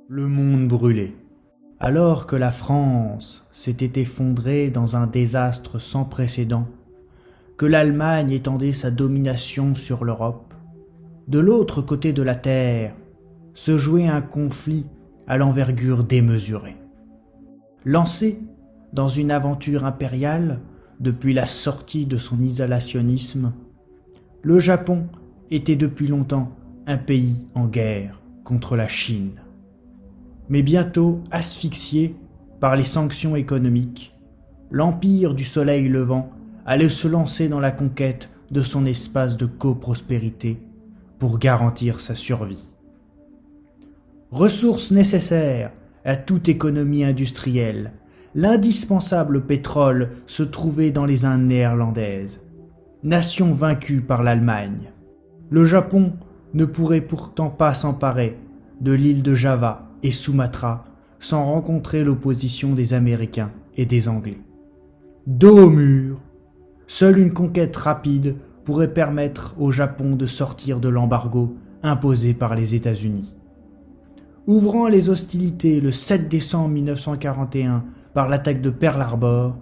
Le monde brûlait. Alors que la France s'était effondrée dans un désastre sans précédent, que l'Allemagne étendait sa domination sur l'Europe, de l'autre côté de la Terre se jouait un conflit à l'envergure démesurée. Lancé dans une aventure impériale depuis la sortie de son isolationnisme, le Japon était depuis longtemps un pays en guerre contre la Chine. Mais bientôt asphyxié par les sanctions économiques, l'empire du soleil levant allait se lancer dans la conquête de son espace de coprospérité pour garantir sa survie. Ressources nécessaires à toute économie industrielle, l'indispensable pétrole se trouvait dans les Indes néerlandaises. Nation vaincue par l'Allemagne, le Japon ne pourrait pourtant pas s'emparer de l'île de Java et Sumatra sans rencontrer l'opposition des Américains et des Anglais. Dos au mur, seule une conquête rapide pourrait permettre au Japon de sortir de l'embargo imposé par les États-Unis. Ouvrant les hostilités le 7 décembre 1941 par l'attaque de Pearl Harbor,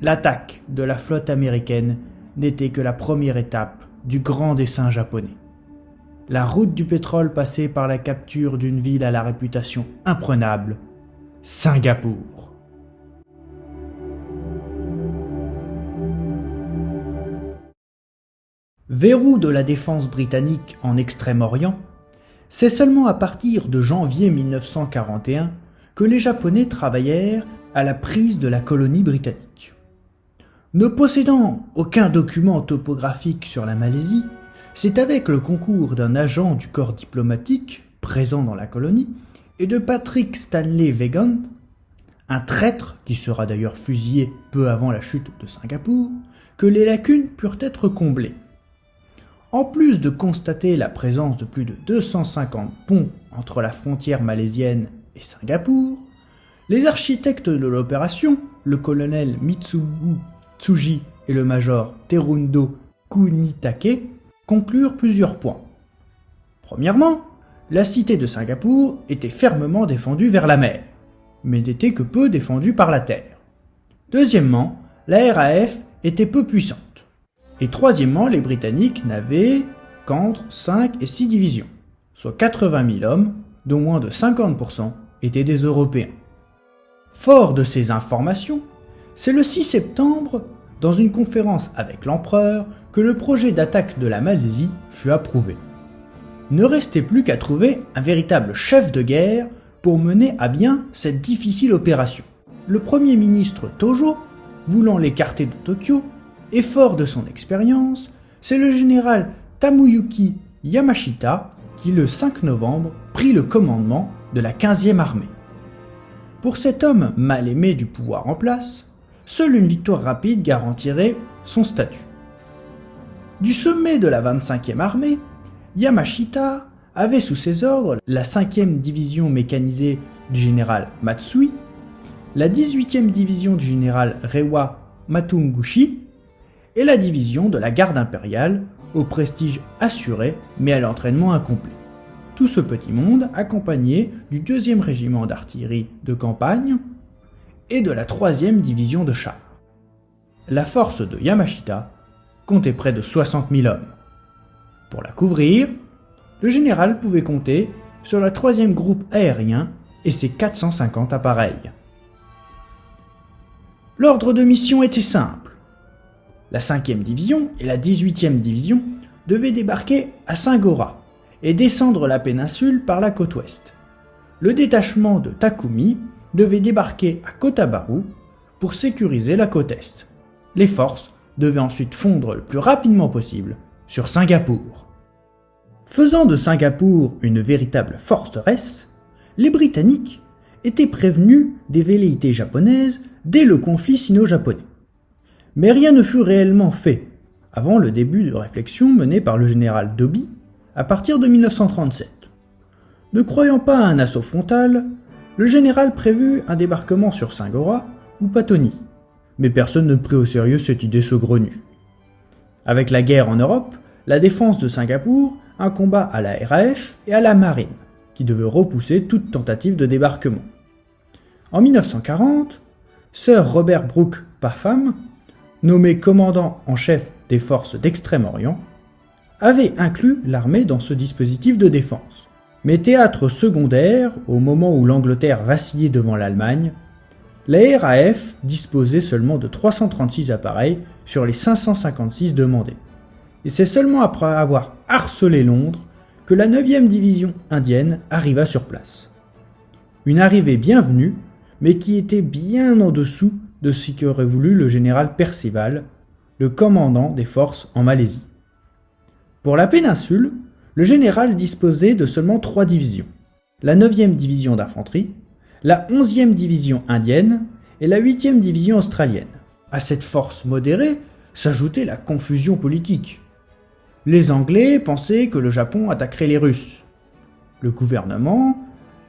l'attaque de la flotte américaine n'était que la première étape du grand dessein japonais. La route du pétrole passait par la capture d'une ville à la réputation imprenable, Singapour. Verrou de la défense britannique en Extrême-Orient, c'est seulement à partir de janvier 1941 que les Japonais travaillèrent à la prise de la colonie britannique. Ne possédant aucun document topographique sur la Malaisie, c'est avec le concours d'un agent du corps diplomatique présent dans la colonie et de Patrick Stanley Weygand, un traître qui sera d'ailleurs fusillé peu avant la chute de Singapour, que les lacunes purent être comblées. En plus de constater la présence de plus de 250 ponts entre la frontière malaisienne et Singapour, les architectes de l'opération, le colonel Mitsubu Tsuji et le major Terundo Kunitake, conclurent plusieurs points. Premièrement, la cité de Singapour était fermement défendue vers la mer, mais n'était que peu défendue par la terre. Deuxièmement, la RAF était peu puissante. Et troisièmement, les Britanniques n'avaient qu'entre 5 et 6 divisions, soit 80 000 hommes, dont moins de 50% étaient des Européens. Fort de ces informations, c'est le 6 septembre, dans une conférence avec l'empereur, que le projet d'attaque de la Malaisie fut approuvé. Ne restait plus qu'à trouver un véritable chef de guerre pour mener à bien cette difficile opération. Le premier ministre Tojo, voulant l'écarter de Tokyo, et fort de son expérience, c'est le général Tamuyuki Yamashita qui, le 5 novembre, prit le commandement de la 15e armée. Pour cet homme mal aimé du pouvoir en place, seule une victoire rapide garantirait son statut. Du sommet de la 25e armée, Yamashita avait sous ses ordres la 5e division mécanisée du général Matsui, la 18e division du général Reiwa Matunguchi et la division de la garde impériale, au prestige assuré mais à l'entraînement incomplet. Tout ce petit monde accompagné du 2e régiment d'artillerie de campagne et de la 3e division de chars. La force de Yamashita comptait près de 60 000 hommes. Pour la couvrir, le général pouvait compter sur la 3e groupe aérien et ses 450 appareils. L'ordre de mission était simple. La 5e division et la 18e division devaient débarquer à Singora et descendre la péninsule par la côte ouest. Le détachement de Takumi devait débarquer à Kotabaru pour sécuriser la côte est. Les forces devaient ensuite fondre le plus rapidement possible sur Singapour. Faisant de Singapour une véritable forteresse, les Britanniques étaient prévenus des velléités japonaises dès le conflit sino-japonais. Mais rien ne fut réellement fait avant le début de réflexion menée par le général Doby à partir de 1937. Ne croyant pas à un assaut frontal, le général prévut un débarquement sur Singora ou Patoni, mais personne ne prit au sérieux cette idée saugrenue. Avec la guerre en Europe, la défense de Singapour incomba à la RAF et à la marine, qui devait repousser toute tentative de débarquement. En 1940, Sir Robert Brooke Parham, nommé commandant en chef des forces d'Extrême-Orient, avait inclus l'armée dans ce dispositif de défense. Mais théâtre secondaire, au moment où l'Angleterre vacillait devant l'Allemagne, la RAF disposait seulement de 336 appareils sur les 556 demandés. Et c'est seulement après avoir harcelé Londres que la 9e division indienne arriva sur place. Une arrivée bienvenue, mais qui était bien en dessous de ce qu'aurait voulu le général Perceval, le commandant des forces en Malaisie. Pour la péninsule, le général disposait de seulement 3 divisions, la 9e division d'infanterie, la 11e division indienne et la 8e division australienne. À cette force modérée s'ajoutait la confusion politique. Les Anglais pensaient que le Japon attaquerait les Russes. Le gouvernement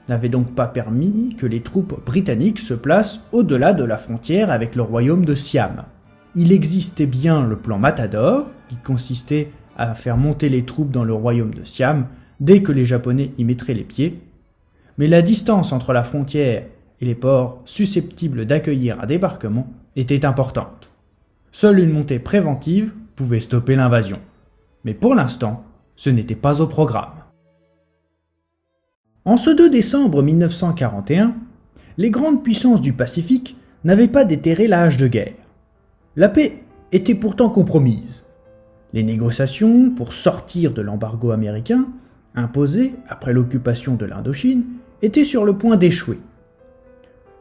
n'avait donc pas permis que les troupes britanniques se placent au-delà de la frontière avec le royaume de Siam. Il existait bien le plan Matador, qui consistait à faire monter les troupes dans le royaume de Siam dès que les Japonais y mettraient les pieds, mais la distance entre la frontière et les ports susceptibles d'accueillir un débarquement était importante. Seule une montée préventive pouvait stopper l'invasion. Mais pour l'instant, ce n'était pas au programme. En ce 2 décembre 1941, les grandes puissances du Pacifique n'avaient pas déterré la hache de guerre. La paix était pourtant compromise. Les négociations pour sortir de l'embargo américain, imposé après l'occupation de l'Indochine, étaient sur le point d'échouer.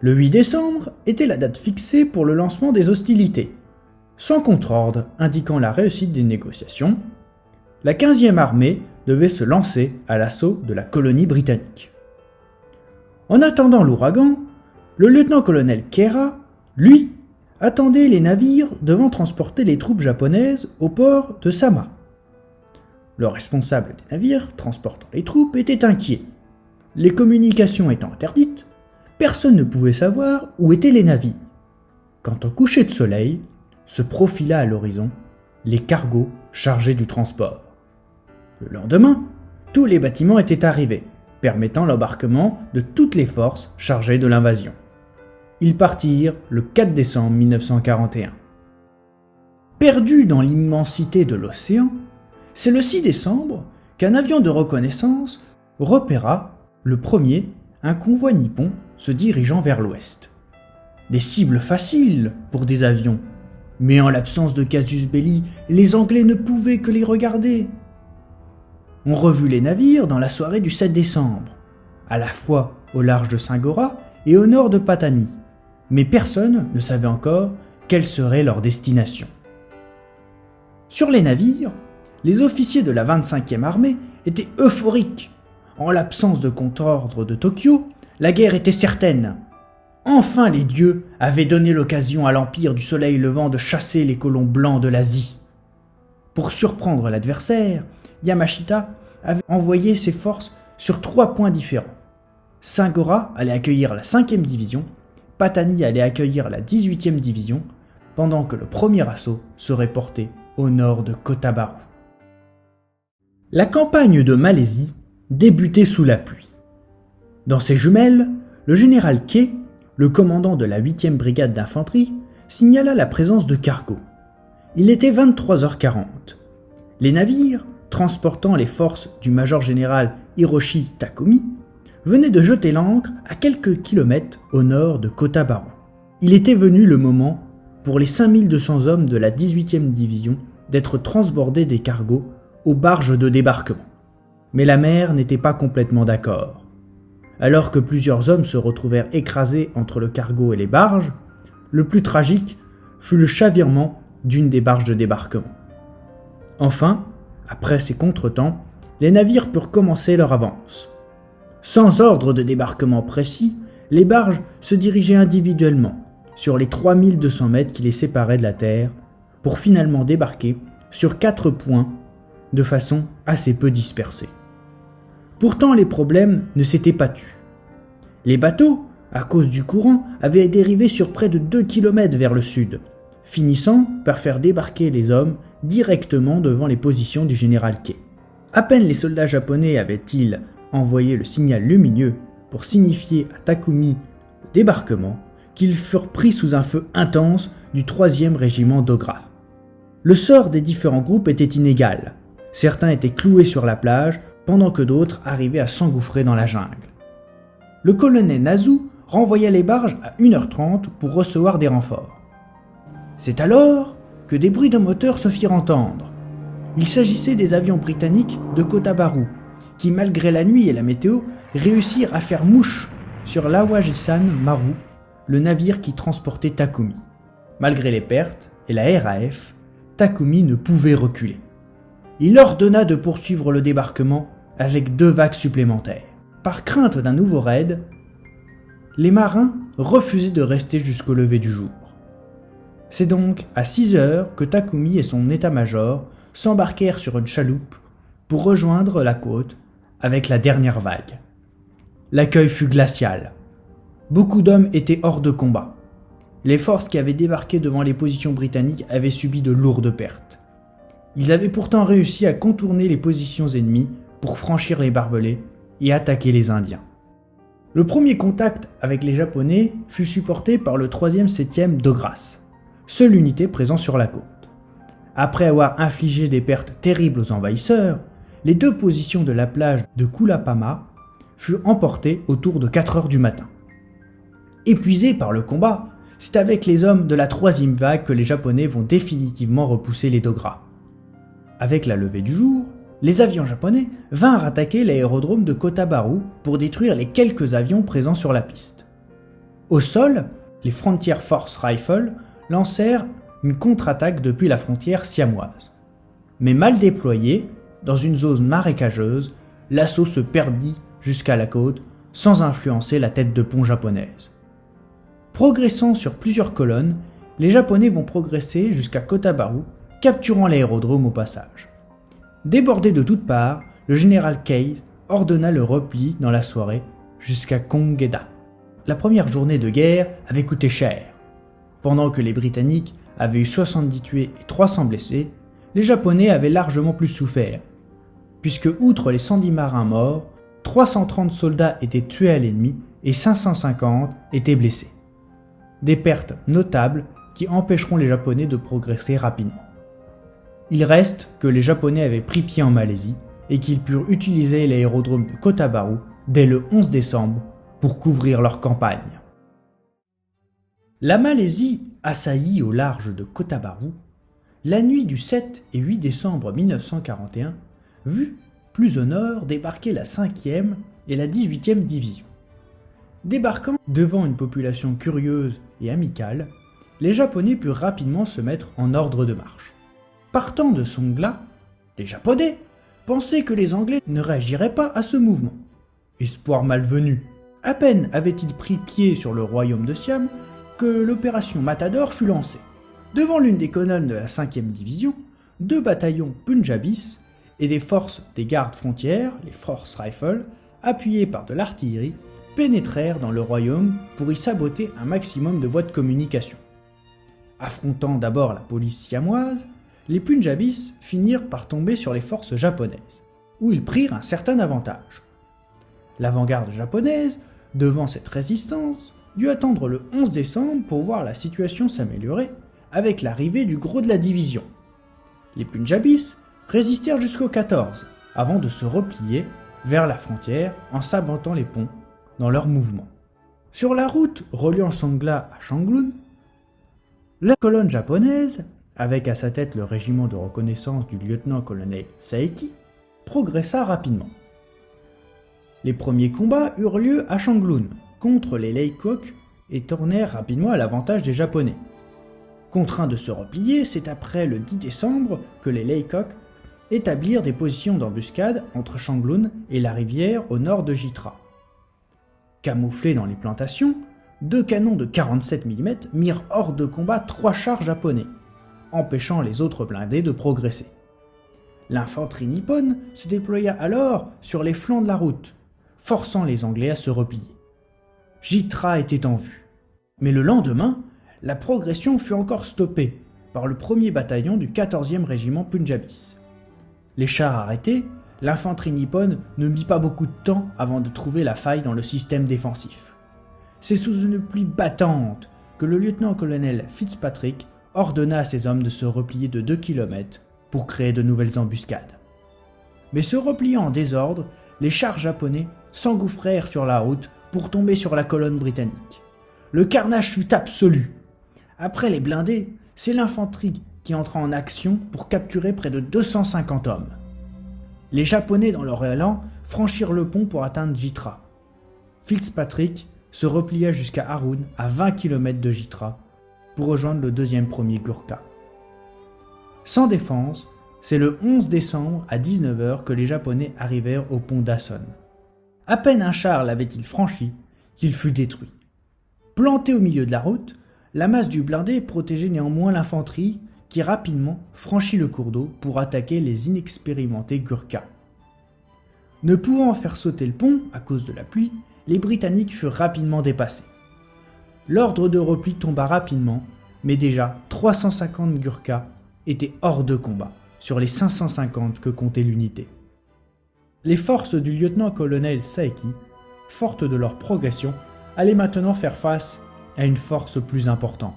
Le 8 décembre était la date fixée pour le lancement des hostilités. Sans contre-ordre indiquant la réussite des négociations, la 15e armée devait se lancer à l'assaut de la colonie britannique. En attendant l'ouragan, le lieutenant-colonel Kera, lui, attendait les navires devant transporter les troupes japonaises au port de Sama. Le responsable des navires transportant les troupes était inquiet. Les communications étant interdites, personne ne pouvait savoir où étaient les navires. Quand au coucher de soleil, se profila à l'horizon les cargos chargés du transport. Le lendemain, tous les bâtiments étaient arrivés, permettant l'embarquement de toutes les forces chargées de l'invasion. Ils partirent le 4 décembre 1941. Perdu dans l'immensité de l'océan, c'est le 6 décembre qu'un avion de reconnaissance repéra, le premier, un convoi nippon se dirigeant vers l'ouest. Des cibles faciles pour des avions, mais en l'absence de casus belli, les Anglais ne pouvaient que les regarder. On revut les navires dans la soirée du 7 décembre, à la fois au large de Singora et au nord de Patani, mais personne ne savait encore quelle serait leur destination. Sur les navires, les officiers de la 25e armée étaient euphoriques. En l'absence de contre-ordre de Tokyo, la guerre était certaine. Enfin les dieux avaient donné l'occasion à l'Empire du Soleil Levant de chasser les colons blancs de l'Asie. Pour surprendre l'adversaire, Yamashita avait envoyé ses forces sur 3 points différents. Singora allait accueillir la 5e division, Patani allait accueillir la 18e division, pendant que le premier assaut serait porté au nord de Kota Bharu. La campagne de Malaisie débutait sous la pluie. Dans ses jumelles, le général Kei, le commandant de la 8e brigade d'infanterie, signala la présence de cargos. Il était 23h40. Les navires, transportant les forces du major général Hiroshi Takumi, venaient de jeter l'ancre à quelques kilomètres au nord de Kota Bharu. Il était venu le moment pour les 5200 hommes de la 18e division d'être transbordés des cargos aux barges de débarquement. Mais la mer n'était pas complètement d'accord. Alors que plusieurs hommes se retrouvèrent écrasés entre le cargo et les barges, le plus tragique fut le chavirement d'une des barges de débarquement. Enfin, après ces contretemps, les navires purent commencer leur avance. Sans ordre de débarquement précis, les barges se dirigeaient individuellement sur les 3200 mètres qui les séparaient de la terre pour finalement débarquer sur 4 points de façon assez peu dispersée. Pourtant, les problèmes ne s'étaient pas tus. Les bateaux, à cause du courant, avaient dérivé sur près de 2 km vers le sud, finissant par faire débarquer les hommes directement devant les positions du général Kei. À peine les soldats japonais avaient-ils envoyé le signal lumineux pour signifier à Takumi le débarquement, qu'ils furent pris sous un feu intense du 3e régiment d'Ogra. Le sort des différents groupes était inégal. Certains étaient cloués sur la plage, pendant que d'autres arrivaient à s'engouffrer dans la jungle. Le colonel Nazu renvoya les barges à 1h30 pour recevoir des renforts. C'est alors que des bruits de moteurs se firent entendre. Il s'agissait des avions britanniques de Kotabaru, qui malgré la nuit et la météo, réussirent à faire mouche sur l'Awajisan Maru, le navire qui transportait Takumi. Malgré les pertes et la RAF, Takumi ne pouvait reculer. Il ordonna de poursuivre le débarquement avec 2 vagues supplémentaires. Par crainte d'un nouveau raid, les marins refusaient de rester jusqu'au lever du jour. C'est donc à 6 heures que Takumi et son état-major s'embarquèrent sur une chaloupe pour rejoindre la côte avec la dernière vague. L'accueil fut glacial. Beaucoup d'hommes étaient hors de combat. Les forces qui avaient débarqué devant les positions britanniques avaient subi de lourdes pertes. Ils avaient pourtant réussi à contourner les positions ennemies pour franchir les barbelés et attaquer les Indiens. Le premier contact avec les Japonais fut supporté par le 3e-7e d'Ogras, seule unité présente sur la côte. Après avoir infligé des pertes terribles aux envahisseurs, les 2 positions de la plage de Kulapama furent emportées autour de 4 heures du matin. Épuisés par le combat, c'est avec les hommes de la 3e vague que les Japonais vont définitivement repousser les Dogra. Avec la levée du jour, les avions japonais vinrent attaquer l'aérodrome de Kotabaru pour détruire les quelques avions présents sur la piste. Au sol, les Frontier Force Rifles lancèrent une contre-attaque depuis la frontière siamoise. Mais mal déployé, dans une zone marécageuse, l'assaut se perdit jusqu'à la côte sans influencer la tête de pont japonaise. Progressant sur plusieurs colonnes, les Japonais vont progresser jusqu'à Kotabaru, capturant l'aérodrome au passage. Débordé de toutes parts, le général Keyes ordonna le repli dans la soirée jusqu'à Kongeda. La première journée de guerre avait coûté cher. Pendant que les Britanniques avaient eu 70 tués et 300 blessés, les Japonais avaient largement plus souffert, puisque outre les 110 marins morts, 330 soldats étaient tués à l'ennemi et 550 étaient blessés. Des pertes notables qui empêcheront les Japonais de progresser rapidement. Il reste que les Japonais avaient pris pied en Malaisie et qu'ils purent utiliser l'aérodrome de Kotabaru dès le 11 décembre pour couvrir leur campagne. La Malaisie assaillie au large de Kotabaru, la nuit du 7 et 8 décembre 1941, vit plus au nord débarquer la 5e et la 18e division. Débarquant devant une population curieuse et amicale, les Japonais purent rapidement se mettre en ordre de marche. Partant de Songla, les Japonais pensaient que les Anglais ne réagiraient pas à ce mouvement. Espoir malvenu. À peine avaient-ils pris pied sur le royaume de Siam que l'opération Matador fut lancée. Devant l'une des colonnes de la 5e division, 2 bataillons Punjabis et des forces des gardes frontières, les Force Rifles, appuyés par de l'artillerie, pénétrèrent dans le royaume pour y saboter un maximum de voies de communication. Affrontant d'abord la police siamoise, les Punjabis finirent par tomber sur les forces japonaises, où ils prirent un certain avantage. L'avant-garde japonaise, devant cette résistance, dut attendre le 11 décembre pour voir la situation s'améliorer avec l'arrivée du gros de la division. Les Punjabis résistèrent jusqu'au 14, avant de se replier vers la frontière en sabotant les ponts dans leur mouvement. Sur la route reliant Songla à Shanglun, la colonne japonaise, avec à sa tête le régiment de reconnaissance du lieutenant-colonel Saeki, progressa rapidement. Les premiers combats eurent lieu à Shanglun contre les Laycock et tournèrent rapidement à l'avantage des Japonais. Contraints de se replier, c'est après le 10 décembre que les Laycock établirent des positions d'embuscade entre Shanglun et la rivière au nord de Jitra. Camouflés dans les plantations, 2 canons de 47 mm mirent hors de combat 3 chars japonais, empêchant les autres blindés de progresser. L'infanterie nippone se déploya alors sur les flancs de la route, forçant les Anglais à se replier. Jitra était en vue. Mais le lendemain, la progression fut encore stoppée par le 1er bataillon du 14e régiment Punjabis. Les chars arrêtés, l'infanterie nippone ne mit pas beaucoup de temps avant de trouver la faille dans le système défensif. C'est sous une pluie battante que le lieutenant-colonel Fitzpatrick ordonna à ses hommes de se replier de 2 km pour créer de nouvelles embuscades. Mais se repliant en désordre, les chars japonais s'engouffrèrent sur la route pour tomber sur la colonne britannique. Le carnage fut absolu. Après les blindés, c'est l'infanterie qui entra en action pour capturer près de 250 hommes. Les Japonais, dans leur élan, franchirent le pont pour atteindre Jitra. Fitzpatrick se replia jusqu'à Harun, à 20 km de Jitra, pour rejoindre le 2e Gurkha. Sans défense, c'est le 11 décembre à 19h que les Japonais arrivèrent au pont d'Asson. À peine un char l'avait-il franchi qu'il fut détruit. Planté au milieu de la route, la masse du blindé protégeait néanmoins l'infanterie qui rapidement franchit le cours d'eau pour attaquer les inexpérimentés Gurkhas. Ne pouvant faire sauter le pont à cause de la pluie, les Britanniques furent rapidement dépassés. L'ordre de repli tomba rapidement, mais déjà 350 Gurkhas étaient hors de combat sur les 550 que comptait l'unité. Les forces du lieutenant-colonel Saeki, fortes de leur progression, allaient maintenant faire face à une force plus importante.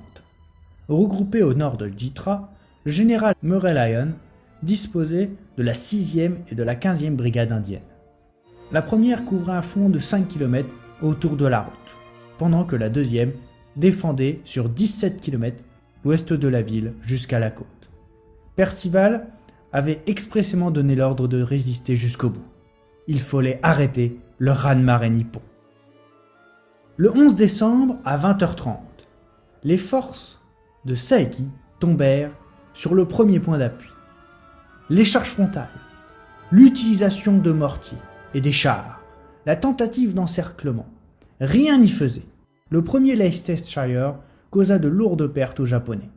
Regroupé au nord de Jitra, le général Murray Lyon disposait de la 6e et de la 15e brigade indienne. La première couvrait un front de 5 km autour de la route, pendant que la deuxième défendait sur 17 km l'ouest de la ville jusqu'à la côte. Percival avait expressément donné l'ordre de résister jusqu'au bout. Il fallait arrêter le raz-de-marée nippon. Le 11 décembre à 20h30, les forces de Saeki tombèrent sur le premier point d'appui. Les charges frontales, l'utilisation de mortiers et des chars, la tentative d'encerclement, rien n'y faisait. Le premier Leicestershire causa de lourdes pertes aux Japonais.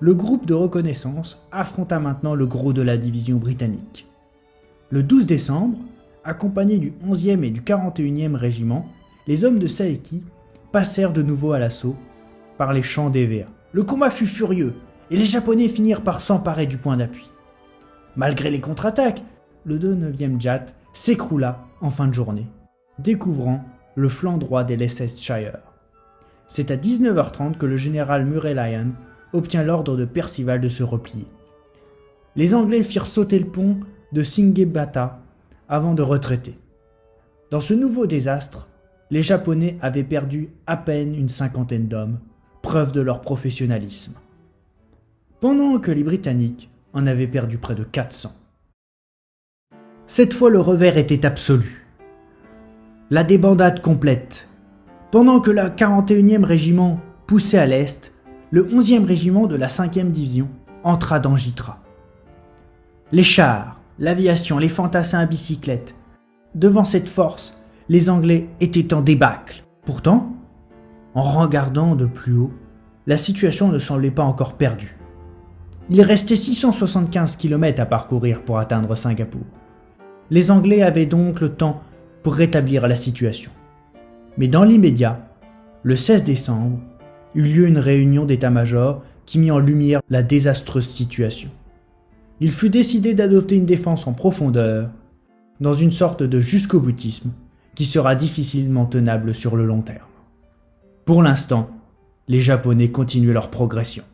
Le groupe de reconnaissance affronta maintenant le gros de la division britannique. Le 12 décembre, accompagnés du 11e et du 41e régiment, les hommes de Saeki passèrent de nouveau à l'assaut par les champs d'Evea. Le combat fut furieux et les Japonais finirent par s'emparer du point d'appui. Malgré les contre-attaques, le 9e Jat s'écroula en fin de journée, découvrant le flanc droit des Leicestershire. C'est à 19h30 que le général Murray Lyon obtient l'ordre de Percival de se replier. Les Anglais firent sauter le pont de Singebata avant de retraiter. Dans ce nouveau désastre, les Japonais avaient perdu à peine une 50aine d'hommes, preuve de leur professionnalisme, pendant que les Britanniques en avaient perdu près de 400. Cette fois, le revers était absolu. La débandade complète. Pendant que le 41e régiment poussait à l'est, le 11e régiment de la 5e division entra dans Jitra. Les chars, l'aviation, les fantassins à bicyclette. Devant cette force, les Anglais étaient en débâcle. Pourtant, en regardant de plus haut, la situation ne semblait pas encore perdue. Il restait 675 km à parcourir pour atteindre Singapour. Les Anglais avaient donc le temps pour rétablir la situation. Mais dans l'immédiat, le 16 décembre, eut lieu une réunion d'état-major qui mit en lumière la désastreuse situation. Il fut décidé d'adopter une défense en profondeur, dans une sorte de jusqu'au-boutisme qui sera difficilement tenable sur le long terme. Pour l'instant, les Japonais continuaient leur progression.